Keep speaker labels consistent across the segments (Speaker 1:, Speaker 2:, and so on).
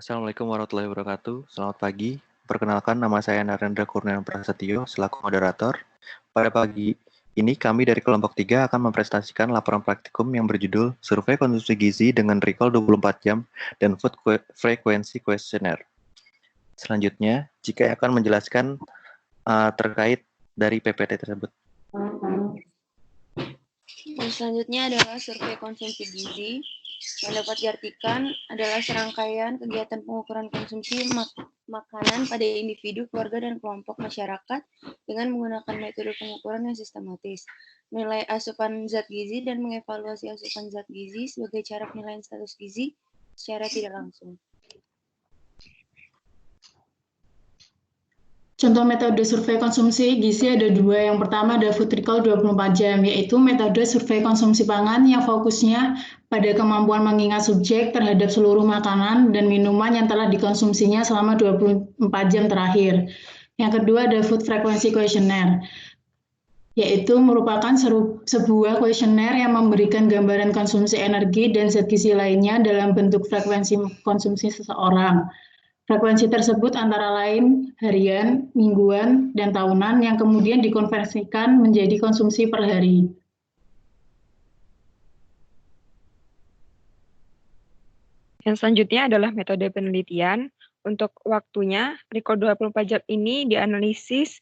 Speaker 1: Assalamualaikum warahmatullahi wabarakatuh. Selamat pagi. Perkenalkan, nama saya Narendra Kurniawan Prasetyo selaku moderator. Pada pagi ini kami dari kelompok 3 akan mempresentasikan laporan praktikum yang berjudul Survei Konsumsi Gizi dengan Recall 24 Jam dan Food Frequency Questionnaire. Selanjutnya, Jika akan menjelaskan terkait dari PPT tersebut.
Speaker 2: Dan selanjutnya adalah survei konsumsi gizi yang dapat diartikan adalah serangkaian kegiatan pengukuran konsumsi makanan pada individu, keluarga, dan kelompok masyarakat dengan menggunakan metode pengukuran yang sistematis, menilai asupan zat gizi dan mengevaluasi asupan zat gizi sebagai cara penilaian status gizi secara tidak langsung.
Speaker 3: Contoh metode survei konsumsi gizi ada dua. Yang pertama ada Food Recall 24 jam, yaitu metode survei konsumsi pangan yang fokusnya pada kemampuan mengingat subjek terhadap seluruh makanan dan minuman yang telah dikonsumsinya selama 24 jam terakhir. Yang kedua ada Food Frequency Questionnaire, yaitu merupakan sebuah kuesioner yang memberikan gambaran konsumsi energi dan zat gizi lainnya dalam bentuk frekuensi konsumsi seseorang. Frekuensi tersebut antara lain harian, mingguan, dan tahunan yang kemudian dikonversikan menjadi konsumsi per hari.
Speaker 4: Yang selanjutnya adalah metode penelitian. Untuk waktunya, Recall 24 jam ini dianalisis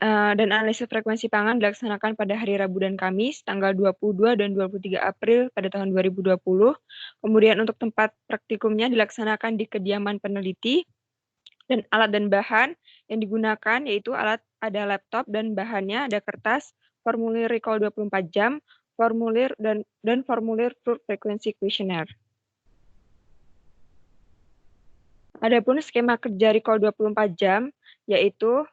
Speaker 4: dan analisis frekuensi pangan dilaksanakan pada hari Rabu dan Kamis, tanggal 22 dan 23 April pada tahun 2020. Kemudian untuk tempat praktikumnya dilaksanakan di kediaman peneliti, dan alat dan bahan yang digunakan yaitu ada laptop dan bahannya ada kertas, formulir Recall 24 jam, formulir dan formulir Food Frequency Questionnaire. Adapun skema kerja Recall 24 jam yaitu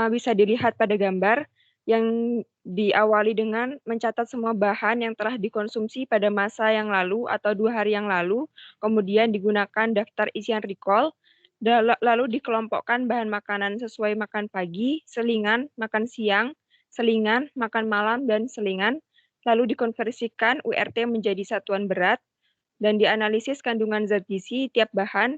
Speaker 4: bisa dilihat pada gambar yang diawali dengan mencatat semua bahan yang telah dikonsumsi pada masa yang lalu atau 2 hari yang lalu, kemudian digunakan daftar isian recall, lalu dikelompokkan bahan makanan sesuai makan pagi, selingan, makan siang, selingan, makan malam, dan selingan, lalu dikonversikan URT menjadi satuan berat, dan dianalisis kandungan zat gizi tiap bahan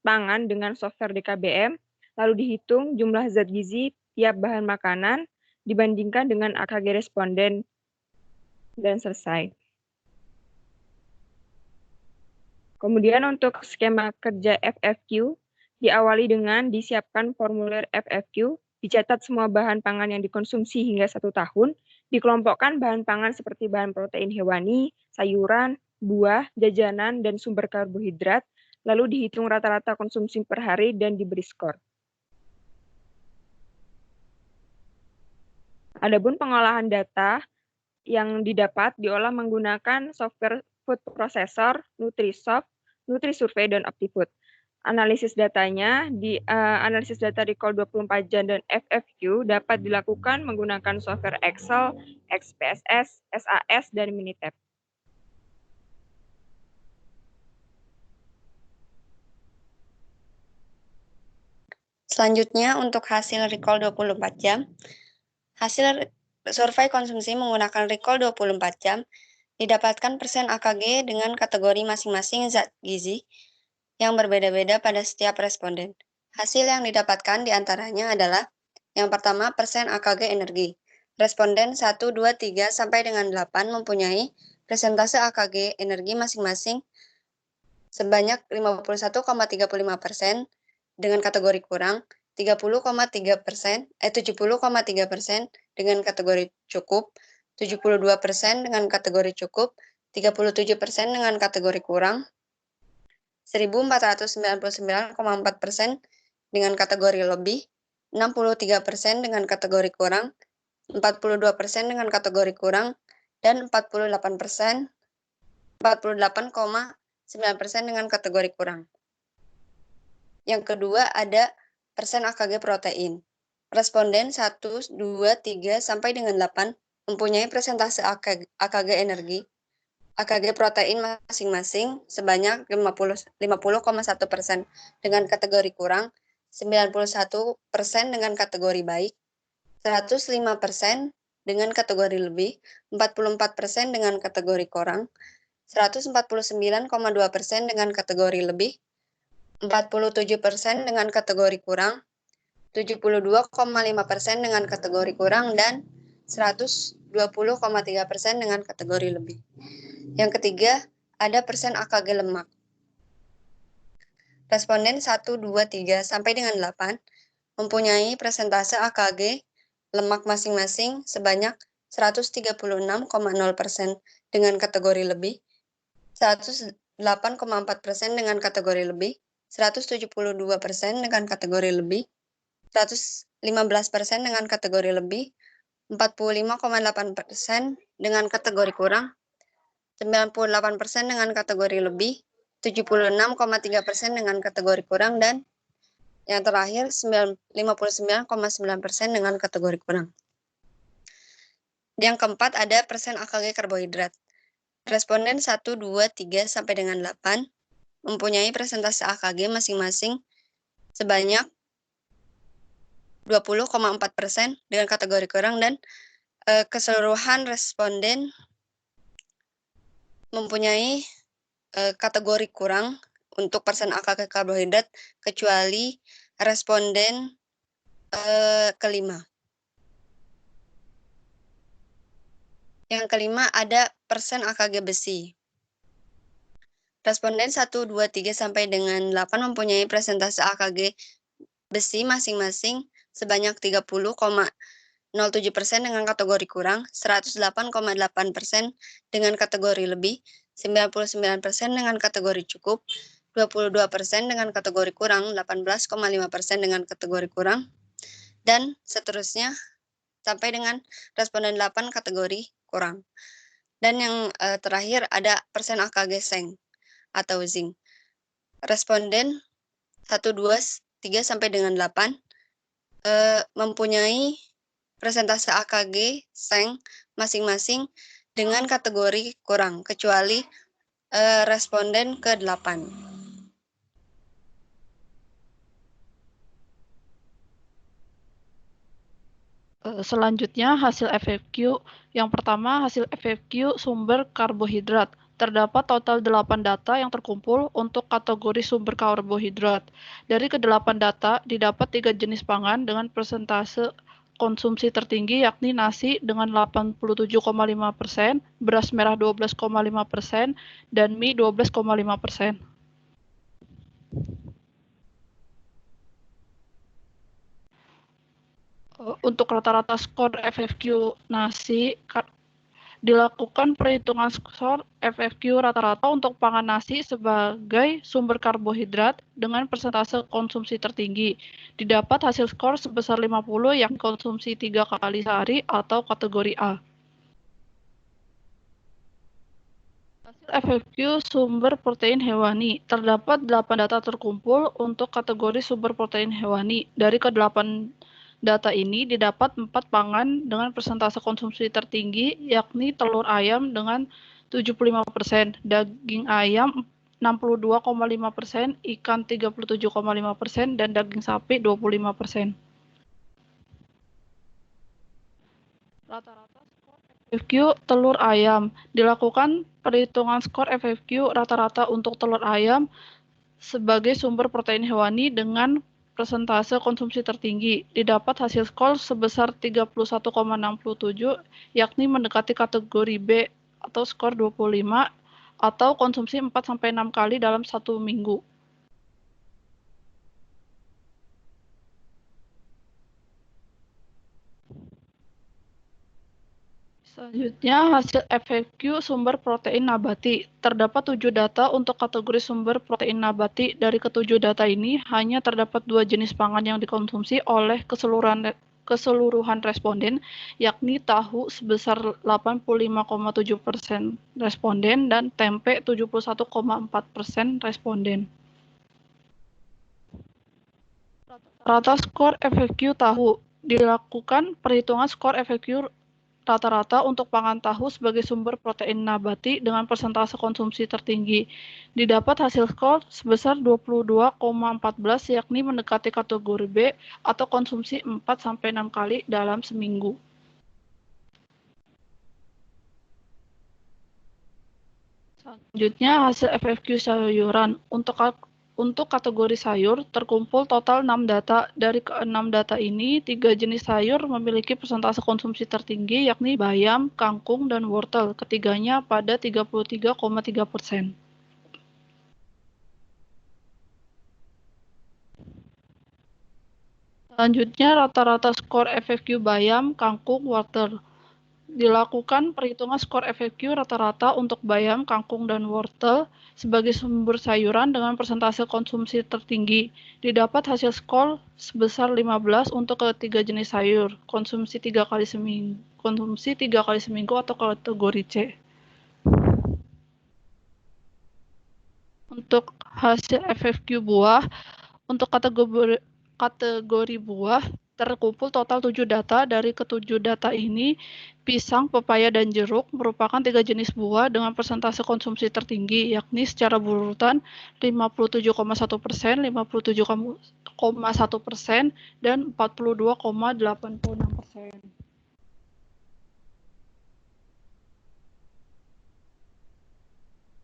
Speaker 4: pangan dengan software DKBM, lalu dihitung jumlah zat gizi tiap bahan makanan, dibandingkan dengan AKG responden, dan selesai. Kemudian untuk skema kerja FFQ, diawali dengan disiapkan formulir FFQ, dicatat semua bahan pangan yang dikonsumsi hingga 1 tahun, dikelompokkan bahan pangan seperti bahan protein hewani, sayuran, buah, jajanan, dan sumber karbohidrat, lalu dihitung rata-rata konsumsi per hari dan diberi skor. Adapun pengolahan data yang didapat diolah menggunakan software food processor, Nutrisoft, NutriSurvey, dan OptiFood. Analisis datanya analisis data Recall 24 jam dan FFQ dapat dilakukan menggunakan software Excel, XPSS, SAS, dan Minitab.
Speaker 2: Selanjutnya untuk hasil Recall 24 jam, hasil survei konsumsi menggunakan Recall 24 jam didapatkan persen AKG dengan kategori masing-masing zat gizi yang berbeda-beda pada setiap responden. Hasil yang didapatkan diantaranya adalah yang pertama persen AKG energi. Responden 1, 2, 3 sampai dengan 8 mempunyai persentase AKG energi masing-masing sebanyak 51,35% dengan kategori kurang, 70,3% dengan kategori cukup, 72% dengan kategori cukup, 37% dengan kategori kurang, 1.499,4% dengan kategori lebih, 63% dengan kategori kurang, 42% dengan kategori kurang, dan 48,9% dengan kategori kurang. Yang kedua ada persen AKG protein. Responden 1, 2, 3 sampai dengan 8 mempunyai persentase AKG energi, AKG protein masing-masing sebanyak 50,1% dengan kategori kurang, 91% dengan kategori baik, 105% dengan kategori lebih, 44% dengan kategori kurang, 149,2% dengan kategori lebih, 47% dengan kategori kurang, 72,5% dengan kategori kurang, dan 120,3% dengan kategori lebih. Yang ketiga, ada persen AKG lemak. Responden 1, 2, 3 sampai dengan 8 mempunyai persentase AKG lemak masing-masing sebanyak 136,0% dengan kategori lebih, 108,4% dengan kategori lebih, 172% dengan kategori lebih, 115% dengan kategori lebih, 45,8% dengan kategori kurang, 98% dengan kategori lebih, 76,3% dengan kategori kurang, dan yang terakhir 59,9% dengan kategori kurang. Yang keempat ada persen AKG karbohidrat. Responden 1, 2, 3 sampai dengan 8 mempunyai persentase AKG masing-masing sebanyak 20,4% dengan kategori kurang, dan keseluruhan responden mempunyai kategori kurang untuk persen AKG karbohidrat kecuali responden kelima. Yang kelima ada persen AKG besi. Responden 1, 2, 3 sampai dengan 8 mempunyai persentase AKG besi masing-masing sebanyak 30,07% dengan kategori kurang, 108,8% dengan kategori lebih, 99% dengan kategori cukup, 22% dengan kategori kurang, 18,5% dengan kategori kurang, dan seterusnya sampai dengan responden 8 kategori kurang. Dan yang terakhir ada persen AKG seng atau zinc. Responden 1, 2, 3 sampai dengan 8 mempunyai persentase AKG seng masing-masing dengan kategori kurang, kecuali responden ke-8.
Speaker 5: Selanjutnya hasil FFQ. Yang pertama, hasil FFQ sumber karbohidrat. Terdapat total 8 data yang terkumpul untuk kategori sumber karbohidrat. Dari ke-8 data, didapat 3 jenis pangan dengan persentase konsumsi tertinggi, yakni nasi dengan 87,5%, beras merah 12,5%, dan mie 12,5%. Untuk rata-rata skor FFQ nasi, dilakukan perhitungan skor FFQ rata-rata untuk pangan nasi sebagai sumber karbohidrat dengan persentase konsumsi tertinggi. Didapat hasil skor sebesar 50 yang konsumsi 3 kali sehari atau kategori A. Hasil FFQ sumber protein hewani. Terdapat 8 data terkumpul untuk kategori sumber protein hewani. Dari ke-8 data ini didapat 4 pangan dengan persentase konsumsi tertinggi, yakni telur ayam dengan 75%, daging ayam 62,5%, ikan 37,5%, dan daging sapi 25%. Rata-rata skor FFQ telur ayam. Dilakukan perhitungan skor FFQ rata-rata untuk telur ayam sebagai sumber protein hewani dengan persentase konsumsi tertinggi. Didapat hasil skor sebesar 31,67, yakni mendekati kategori B atau skor 25, atau konsumsi 4-6 kali dalam 1 minggu. Selanjutnya, hasil FFQ sumber protein nabati. Terdapat 7 data untuk kategori sumber protein nabati. Dari ke-7 data ini, hanya terdapat 2 jenis pangan yang dikonsumsi oleh keseluruhan responden, yakni tahu sebesar 85,7% responden dan tempe 71,4% responden. Rata skor FFQ tahu. Dilakukan perhitungan skor FFQ rata-rata untuk pangan tahu sebagai sumber protein nabati dengan persentase konsumsi tertinggi. Didapat hasil skor sebesar 22,14, yakni mendekati kategori B atau konsumsi 4-6 kali dalam seminggu. Selanjutnya, hasil FFQ sayuran. Untuk Untuk kategori sayur, terkumpul total 6 data. Dari ke-6 data ini, 3 jenis sayur memiliki persentase konsumsi tertinggi, yakni bayam, kangkung, dan wortel. Ketiganya pada 33,3%. Selanjutnya, rata-rata skor FFQ bayam, kangkung, wortel. Dilakukan perhitungan skor FFQ rata-rata untuk bayam, kangkung, dan wortel sebagai sumber sayuran dengan persentase konsumsi tertinggi. Didapat hasil skor sebesar 15 untuk ketiga jenis sayur, konsumsi 3 kali seminggu atau kategori C. Untuk hasil FFQ buah, untuk kategori buah, terkumpul total 7 data. Dari ke-7 data ini, pisang, pepaya, dan jeruk merupakan 3 jenis buah dengan persentase konsumsi tertinggi, yakni secara berurutan 57,1%, 57,1%, dan 42,86%.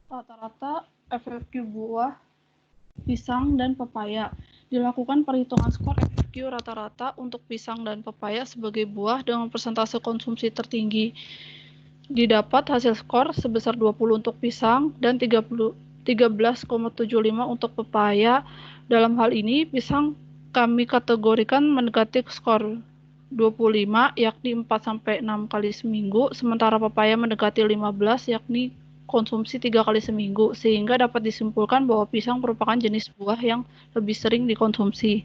Speaker 5: Rata-rata FFQ buah, pisang, dan pepaya. Dilakukan perhitungan skor FFQ rata-rata untuk pisang dan pepaya sebagai buah dengan persentase konsumsi tertinggi. Didapat hasil skor sebesar 20 untuk pisang dan 13,75 untuk pepaya. Dalam hal ini, pisang kami kategorikan mendekati skor 25, yakni 4-6 kali seminggu, sementara pepaya mendekati 15, yakni konsumsi 3 kali seminggu, sehingga dapat disimpulkan bahwa pisang merupakan jenis buah yang lebih sering dikonsumsi.